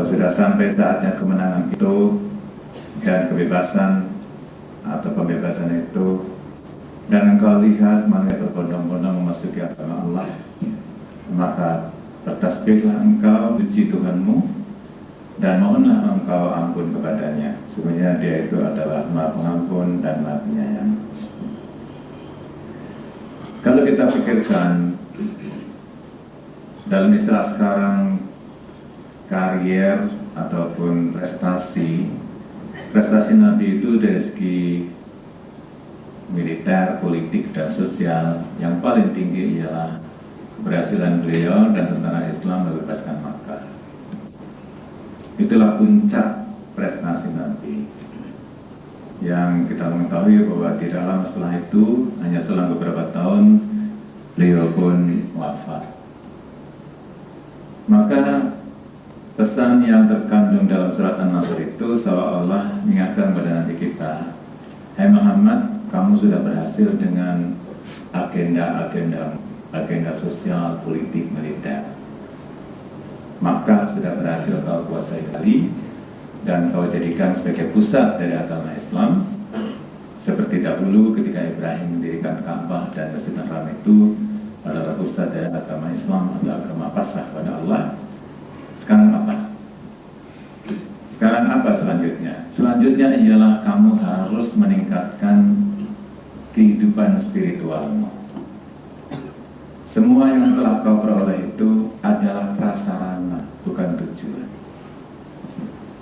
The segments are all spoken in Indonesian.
sudah sampai saatnya kemenangan itu dan kebebasan atau pembebasan itu, dan engkau lihat manusia berbondong-bondong memasuki agama Allah, maka bertasbihlah engkau, puji Tuhanmu, dan mohonlah engkau ampun kepadanya. Sesungguhnya Dia itu adalah Maha Pengampun dan Maha Penyayang. Kalau kita pikirkan dalam istilah sekarang, karier ataupun prestasi Nabi itu dari segi militer, politik, dan sosial, yang paling tinggi ialah keberhasilan beliau dan tentara Islam membebaskan Makkah. Itulah puncak prestasi Nabi, yang kita mengetahui bahwa tidak lama setelah itu, hanya selang beberapa tahun, beliau pun wafat. Maka pesan yang terkandung dalam surat An-Nasr itu seolah-olah mengingatkan kepada Nabi kita, hai Muhammad, kamu sudah berhasil dengan agenda sosial, politik, militer. Maka sudah berhasil kau kuasai kembali dan kau jadikan sebagai pusat dari agama Islam, seperti dahulu ketika Ibrahim mendirikan Ka'bah dan Masjidil Haram itu adalah pusat dari agama Islam atau agama pasrah pada Allah. Sekarang apa? Sekarang apa selanjutnya? Selanjutnya ialah kamu harus meningkatkan kehidupan spiritualmu. Semua yang telah kau peroleh itu adalah prasarana, bukan tujuan.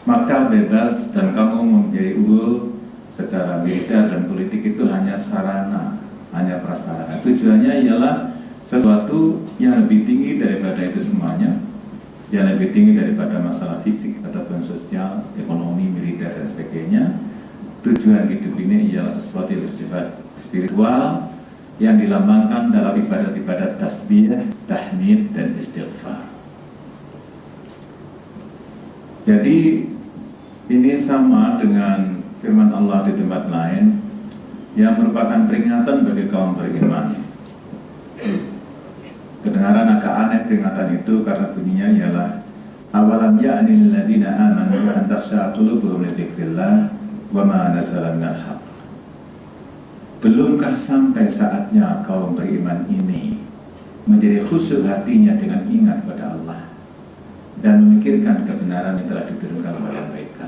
Maka bebas dan kamu menjadi unggul secara militer dan politik itu hanya sarana, hanya prasarana. Tujuannya ialah sesuatu yang lebih tinggi daripada itu semuanya, yang lebih tinggi daripada masalah fisik ataupun sosial, ekonomi, militer, dan sebagainya. Tujuan hidup ini ialah sesuatu yang bersifat spiritual yang dilambangkan dalam ibadat-ibadat tasbih, tahmid, dan istighfar. Jadi ini sama dengan firman Allah di tempat lain yang merupakan peringatan bagi kaum beriman. Kedengaran agak aneh peringatan itu karena bunyinya ialah awalam ya'nil ladzina amanu an takhsha'a qulubuhum li dzikrillah wa ma nazala minal haqq. Belumkah sampai saatnya kaum beriman ini menjadi khusyuk hatinya dengan ingat pada Allah dan memikirkan kebenaran yang telah diturunkan kepada mereka.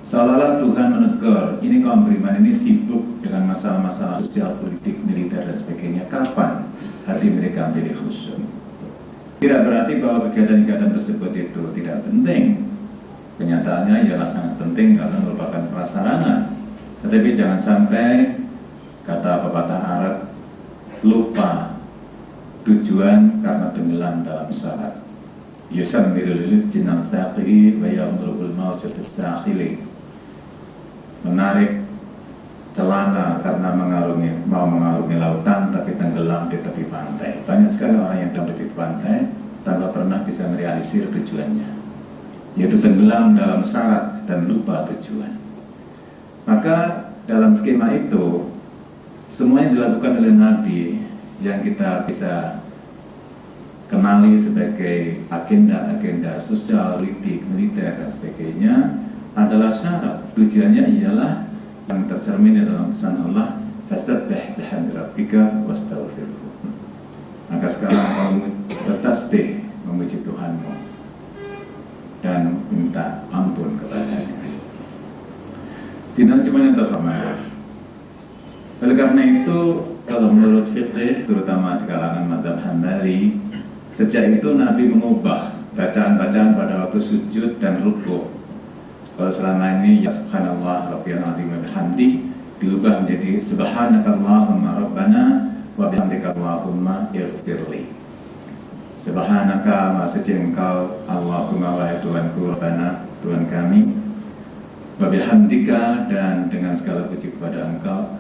Seolah-olah Tuhan menegur, ini kaum beriman ini sibuk dengan masalah-masalah sosial, politik, militer, dan sebagainya. Kapan hati mereka menjadi khusyuk? Tidak berarti bahwa kegiatan-kegiatan tersebut itu tidak penting. Kenyataannya ialah sangat penting karena merupakan prasarana. Tetapi jangan sampai, kata pepatah Arab, lupa tujuan karena tenggelam dalam syarat. Yusammirul jinan saqi wa yamrul mawj bis-saqili. Menarik celana karena mau mengarungi lautan tapi tenggelam di tepi pantai. Banyak sekali orang yang tenggelam di tepi pantai tanpa pernah bisa merealisir tujuannya, yaitu tenggelam dalam syarat dan lupa tujuan. Maka dalam skema itu, semua yang dilakukan oleh Nabi yang kita bisa kenali sebagai agenda-agenda sosial, politik, militer, dan sebagainya adalah syarat. Tujuannya ialah yang tercermin dalam pesan Allah, fastabbih bihamdi rabbika wastaghfirhu. Maka sekarang kamu bertasbih memuji Tuhanmu dan minta ampun kepadanya. Tidak cuma yang terhormat. Oleh karena itu, kalau menurut fikih, terutama di kalangan mazhab Hambali, sejak itu Nabi mengubah bacaan-bacaan pada waktu sujud dan rukuk. Kalau selama ini ya subhanallah rabbiyal azim wa bihamdi diubah menjadi subhanakallahumma rabbana wa bihamdika allahumma ighfirli. Subhanaka, maha suci Engkau, Allahumma wahai Tuhanku, rabbana, Tuhan kami, wa bihamdika, dan dengan segala puji kepada Engkau,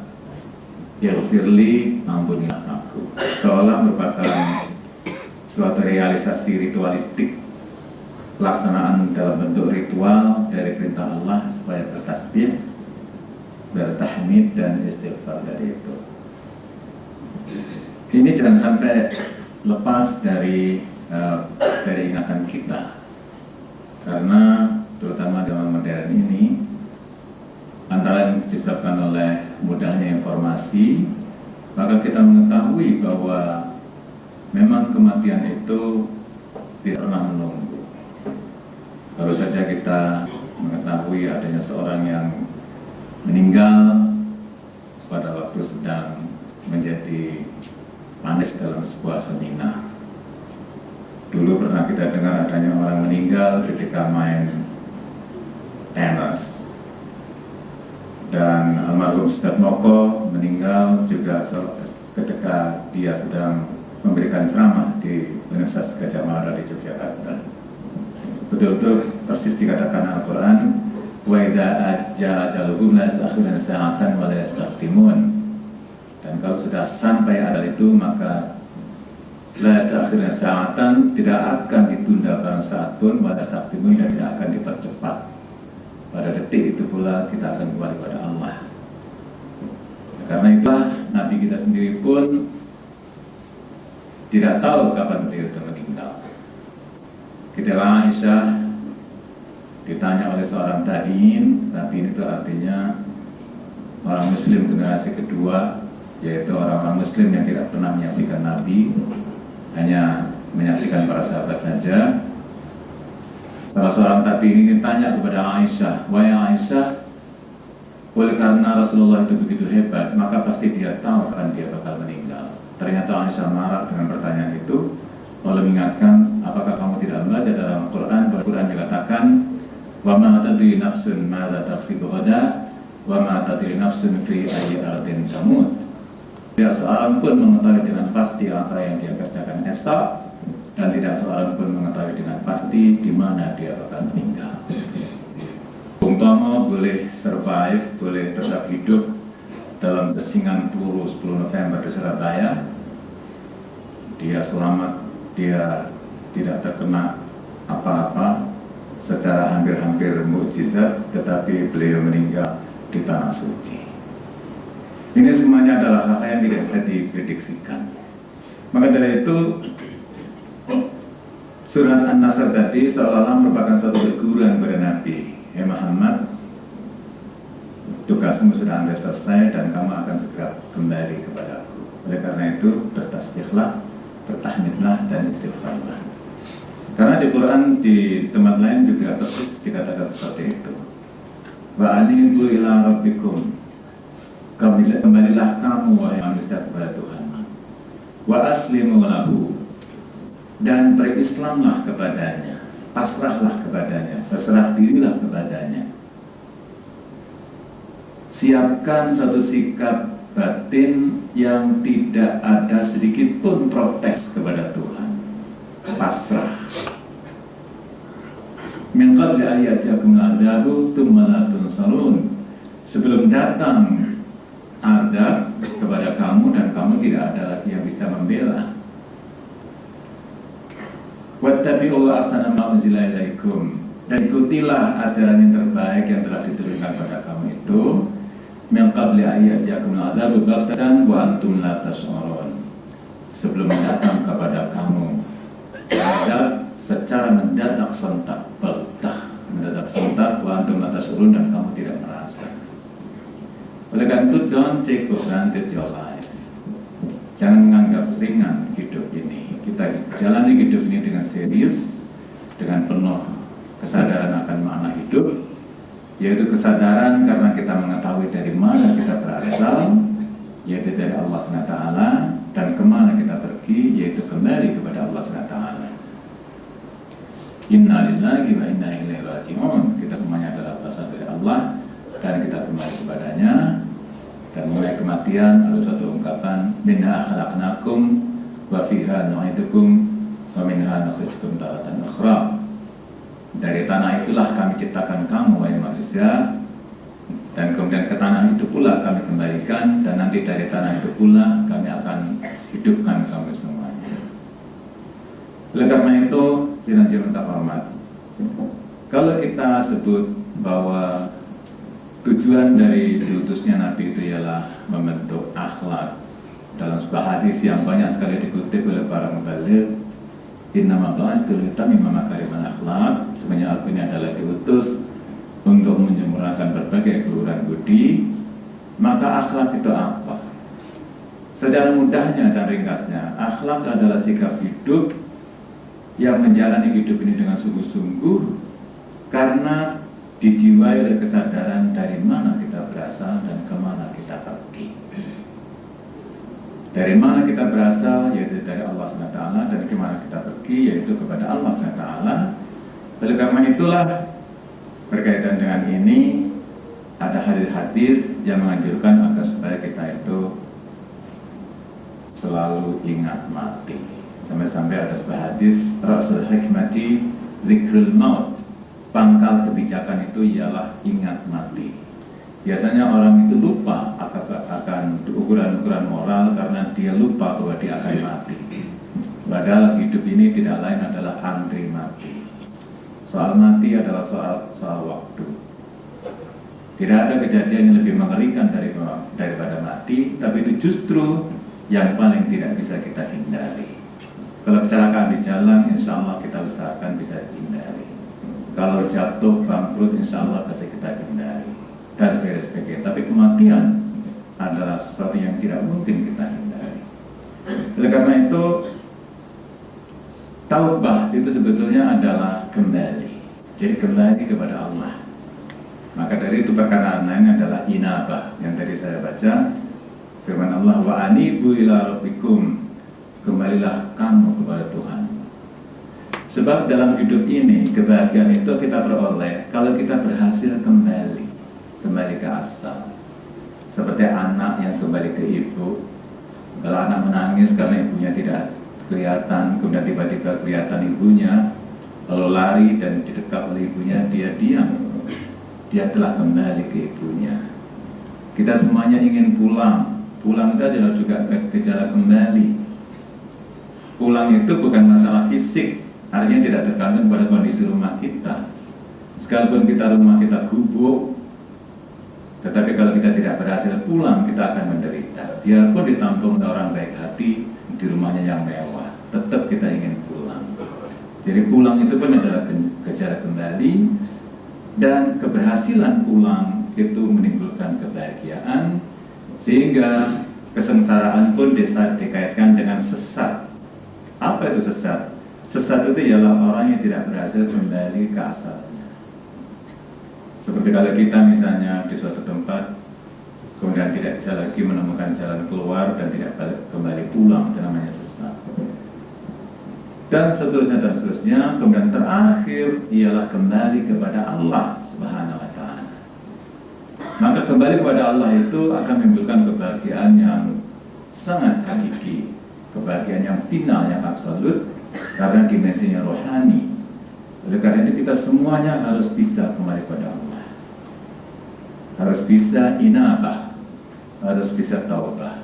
ighfirli, ampunilah aku. Seolah merupakan suatu realisasi ritualistik, pelaksanaan dalam bentuk ritual dari perintah Allah supaya bertasbih, bertahmid, dan istighfar dari itu. Ini jangan sampai lepas dari ingatan kita. Karena terutama zaman modern ini, antara yang disebabkan oleh mudahnya informasi, maka kita mengetahui bahwa memang kematian itu tidak pernah menunggu. Baru saja kita mengetahui adanya seorang yang meninggal pada waktu sedang menjadi panis dalam sebuah seminar. Dulu pernah kita dengar adanya orang meninggal ketika main tenis. Dan almarhum Ustadz Moko meninggal juga ketika dia sedang memberikan ceramah di Universitas Gadjah Mada di Yogyakarta. Betul-betul persis dikatakan Al-Quran, wa idza ajaa ajaluhum la yastakhiruna sa'atan wa la yastaqdimun. Dan kalau sudah sampai ajal itu, maka la yastakhiruna sa'atan, tidak akan ditunda pada saat pun, wa la yastaqdimun, dan tidak akan dipercepat. Pada detik itu pula kita akan kembali pada Allah. Karena itulah Nabi kita sendiri pun tidak tahu kapan beliau itu meninggal. Ketika Aisyah ditanya oleh seorang tabi'in itu artinya orang Muslim generasi kedua, yaitu orang-orang Muslim yang tidak pernah menyaksikan Nabi, hanya menyaksikan para sahabat saja. Salah seorang tabi'in ini tanya kepada Aisyah, wahai Aisyah, oleh karena Rasulullah itu begitu hebat, maka pasti dia tahu kapan dia bakal meninggal. Ternyata Aisyah marah dengan pertanyaan itu, lalu mengingatkan, apakah kamu tidak membaca dalam Al-Quran, bahwa Al-Quran dikatakan, wa ma tadri nafsun madza taksibu ghadan, wa ma tadri nafsun fi ayyi ardin tamut. Tidak seorang pun mengetahui dengan pasti apa yang dia kerjakan esok, dan tidak seorang pun mengetahui dengan pasti di mana dia akan meninggal. Bung Tomo boleh survive, boleh tetap hidup dalam pesingan peluru 10 November di Surabaya. Dia selamat, dia tidak terkena apa-apa, secara hampir-hampir mukjizat, tetapi beliau meninggal di tanah suci. Ini semuanya adalah hal yang tidak bisa diprediksikan. Maka dari itu, surat An-Nasr tadi seolah-olah merupakan suatu teguran kepada Nabi. Muhammad, tugasmu sudah Anda selesai dan kamu akan segera kembali kepadaku. Oleh karena itu, bertasbihlah, bertahmidlah, dan istighfarlah. Karena di Quran di tempat lain juga persis dikatakan seperti itu. Wa anibu ila rabbikum, kembalilah kamu wahai manusia kepada Tuhan. Wa aslimu lahu, dan berislamlah kepadanya, pasrahlah kepadanya, berserah dirilah kepadanya. Siapkan suatu sikap batin yang tidak ada sedikit pun protes kepada Tuhan. Pasrah. Min qabli ayyatikum al-'adzabu tsumma la tunsarun. Sebelum datang azab kepada kamu dan kamu tidak ada lagi yang bisa membela. Wattabi'u ahsana ma unzila ilaikum, dan ikutilah ajaran yang terbaik yang telah diturunkan pada kamu itu, min qabli ayyatikum al-'adzabu baghtatan wa antum la tash'urun, sebelum datang kepada kamu azab secara mendadak sentak, mendadak sentak, wa antum la tash'urun, dan kamu tidak merasa. Oleh karena itu, don't take for granted your life. Jangan menganggap ringan hidup ini. Kita jalani hidup ini dengan serius, dengan penuh kesadaran akan makna hidup, yaitu kesadaran karena kita mengetahui dari mana kita berasal, yaitu dari Allah SWT, dan kemana kita pergi, yaitu kembali kepada Allah SWT. Inna lillahi wa inna ilaihi raji'un. Kita semuanya adalah berasal dari Allah dan kita kembali kepadanya. Dan mulai kematian ada satu ungkapan, minha khalaqnakum wa fiha nu'idukum wa minha nukhrijukum taratan ukhra. Dari tanah itulah kami ciptakan kamu wahai manusia, dan kemudian ke tanah itu pula kami kembalikan, dan nanti dari tanah itu pula kami akan hidupkan kamu semuanya. Oleh karena itu, sidang-sidang terhormat, kalau kita sebut bahwa tujuan dari diutusnya Nabi itu ialah membentuk akhlak, dalam sebuah hadis yang banyak sekali dikutip oleh para mubaligh, innama ba'astu li utammima makarimal akhlak, sebenarnya aku ini untuk menyempurnakan berbagai keluhuran budi, maka akhlak itu apa? Secara mudahnya dan ringkasnya, akhlak adalah sikap hidup yang menjalani hidup ini dengan sungguh-sungguh karena dijiwai oleh kesadaran dari mana kita berasal dan kemana kita pergi. Dari mana kita berasal, yaitu dari Allah SWT, dan kemana kita pergi, yaitu kepada Allah SWT. Oleh karena itulah, berkaitan dengan ini, ada hadis-hadis yang menganjurkan agar supaya kita itu selalu ingat mati. Sampai-sampai ada sebuah hadis, Rasul hikmati zikrul maut. Pangkal kebijakan itu ialah ingat mati. Biasanya orang itu lupa akan ukuran-ukuran moral karena dia lupa bahwa dia akan mati. Padahal hidup ini tidak lain adalah antri mati. Soal mati adalah soal waktu. Tidak ada kejadian yang lebih mengerikan daripada mati, tapi itu justru yang paling tidak bisa kita hindari. Kalau kecelakaan di jalan, insya Allah kita usahakan bisa hindari. Kalau jatuh, bangkrut, insya Allah bisa kita hindari. Dan sebagainya. Tapi kematian adalah sesuatu yang tidak mungkin kita hindari. Oleh karena itu, taubah itu sebetulnya adalah kembali. Jadi kembali kepada Allah. Maka dari itu perkataan lain adalah inabah yang tadi saya baca. Firman Allah, wa anibu ila rabbikum, kembalilah kamu kepada Tuhan. Sebab dalam hidup ini kebahagiaan itu kita peroleh kalau kita berhasil kembali ke asal. Seperti anak yang kembali ke ibu. Kalau anak menangis karena ibunya tidak kelihatan, kemudian tiba-tiba kelihatan ibunya, lalu lari dan didekat oleh ibunya, dia diam. Dia telah kembali ke ibunya. Kita semuanya ingin pulang. Pulang itu adalah juga gejala kembali. Pulang itu bukan masalah fisik, artinya tidak tergantung pada kondisi rumah kita. Sekalipun rumah kita gubuk, tetapi kalau kita tidak berhasil pulang, kita akan menderita. Biarpun ditampung oleh orang baik hati di rumahnya yang mewah, tetap kita ingin pulang. Jadi pulang itu pun adalah gejala kembali, dan keberhasilan pulang itu menimbulkan kebahagiaan, sehingga kesengsaraan pun dikaitkan dengan sesat. Apa itu sesat? Sesat itu ialah orang yang tidak berhasil kembali ke asalnya. Seperti kalau kita misalnya di suatu tempat, kemudian tidak bisa lagi menemukan jalan keluar dan tidak balik kembali pulang, itu namanya sesat. Dan seterusnya, kemudian terakhir ialah kembali kepada Allah Subhanahu wa Ta'ala. Maka kembali kepada Allah itu akan menimbulkan kebahagiaan yang sangat hakiki, kebahagiaan yang final, yang absolut, karena dimensinya rohani. Oleh karena itu kita semuanya harus bisa kembali kepada Allah, harus bisa inabah, harus bisa taubah.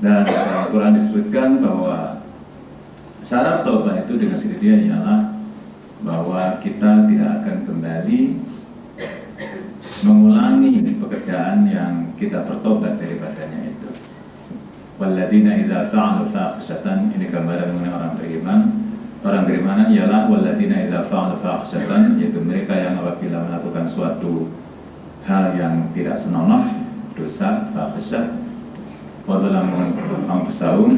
Dan dalam Al-Quran disebutkan bahwa syarat taubah itu dengan sendirinya ialah bahwa kita tidak akan kembali mengulangi pekerjaan yang kita bertobat daripadanya itu. Walladzina idza fa'alu fahishatan, ini gambaran mengenai orang beriman. Orang beriman ialah walladzina idza fa'alu fahishatan, yaitu mereka yang apabila melakukan suatu hal yang tidak senonoh, dosa, fahisyah, wa zalamu anfusahum,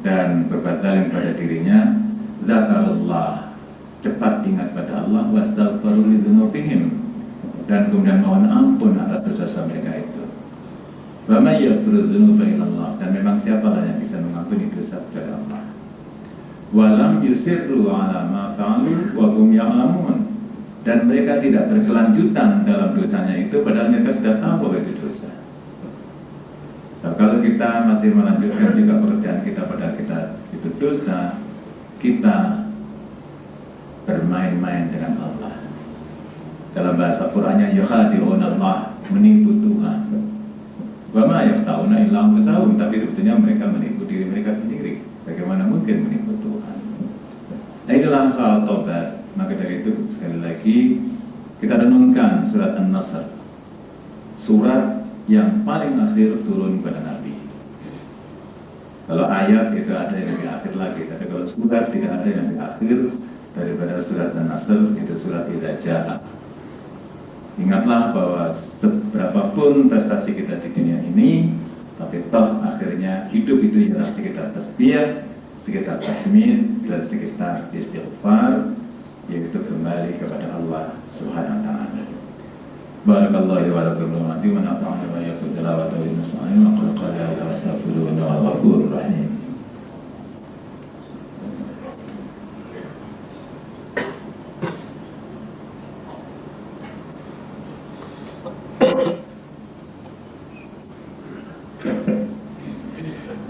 dan berbuat zalim pada dirinya, zakarullah, cepat ingat pada Allah, wastaghfiru lidzunubihim, dan kemudian mohon ampun atas dosa mereka itu. Wa may yaghfiru dzunuba illallah, dan memang siapalah yang bisa mengampuni dosa kepada Allah. Wa lam yusirru ala ma fa'alu wa hum ya'lamun, dan mereka tidak berkelanjutan dalam dosanya itu padahal mereka sudah tahu bahwa itu dosa. Nah, kalau kita masih melanjutkan juga pekerjaan kita padahal kita itu dosa, kita bermain-main dengan Allah. Dalam bahasa Qur'annya yukhadi'una Allah, menipu Tuhan. Wa ma yakhta'una illa anfusahum, tapi sebetulnya mereka menipu diri mereka sendiri. Bagaimana mungkin menipu Tuhan? Nah, itulah soal taubat. Maka dari itu sekali lagi kita renungkan surat An-Nasr, surat yang paling akhir turun pada Nabi. Kalau ayat itu ada yang di akhir lagi, tapi kalau surat tidak ada yang di akhir daripada surat An-Nasr, itu surat Idza Jaa. Ingatlah bahwa seberapapun prestasi kita di dunia ini, tapi toh akhirnya hidup itu ialah sekitar tasbih, sekitar tahmid, dan sekitar istighfar, yaitu kembali kepada Allah Subhanahu wa taala. Barakallahu wa lakum wa nafa'ana wa iyyakum tilawata wa nusa'in wa qala wa astaghfiruhu wa ghafurur rahim.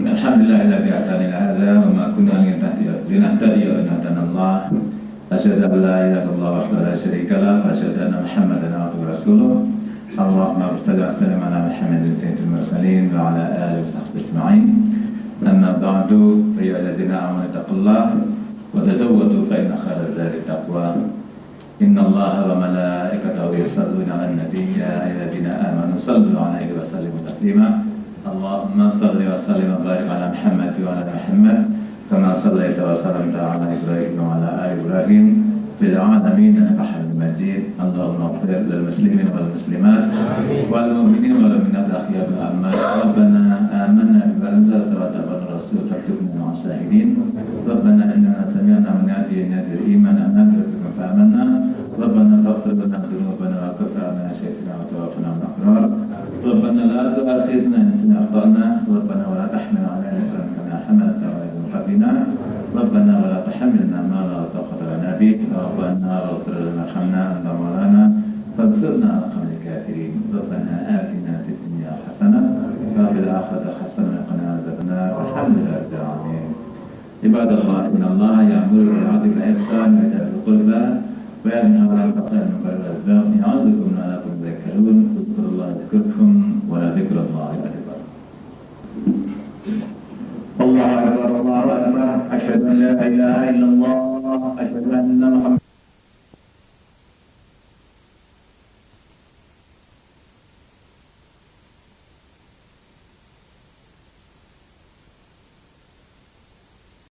Alhamdulillahilladzi atana hadza wa ma kunna linahtadiya an hadana Allah. Asyhadu an la ilaha illallah wahdahu la syarika lah wa asyhadu anna Muhammadan abduhu wa rasuluh. Allahumma shalli wa sallim ala Muhammadin sayyidil mursalin wa ala alihi wa sahbihi ajma'in. Amma ba'du, fa ya alladziina aamanu taqullaha wa tazawwadu fa inna khayra zadi taqwa. Inna Allaha wa malaikatahu yusalluna 'alan nabiy ya ayyuhalladziina aamanu sallu 'alaihi wa sallimu taslima. Allahumma shalli wa sallim wa barik ala Muhammad wa ala Muhammad kama shallaita wa sallamta ala Ibrahim wa ala ali Ibrahim fil 'alamin innaka Hamidum Majid. Allahumma ighfir lil muslimin wal muslimat wal mu'minin wal mu'minat al-ahya'i wal amwat. Rabbana amanna bima anzalta wa tabi'na rasul faktubna ma'as shahidin. Rabbana innana sami'na munadiyan yunadi al-iman an aminu bika fa amanna. Rabbana ighfir lana dhunubana wa kaffir 'anna sayyi'atina wa tawaffana ma'al abrar. Rabbana la tu'akhidhna in nasina wa akhtana. Rabbana wa la tahmil 'alaina isran kama hamaltahu 'ala alladhina min qablina. Rabbana wa la tuhammilna ma la taqata lana bihi. Rabbana ighfir lana warhamna anta maulana fansurna 'alal qawmil kafirin. Rabbana atina fid dunya hasanah wa fil akhirati hasanah wa qina adzaban nar. Alhamdulillahi rabbil alamin. Ibadallah, innallaha ya'muru bil 'adli wal ihsani wa ita'i dzil qurba wa yanha 'anil fahsha'i wal munkari wal baghi ya'idhukum la'allakum tadhakkarun. Udhkurullaha yadhkurkum wa la dzikrullahi akbar. Allahu akbar, Allahu akbar. Asyhadu an la ilaha illallah, asyhadu anna Muhammadan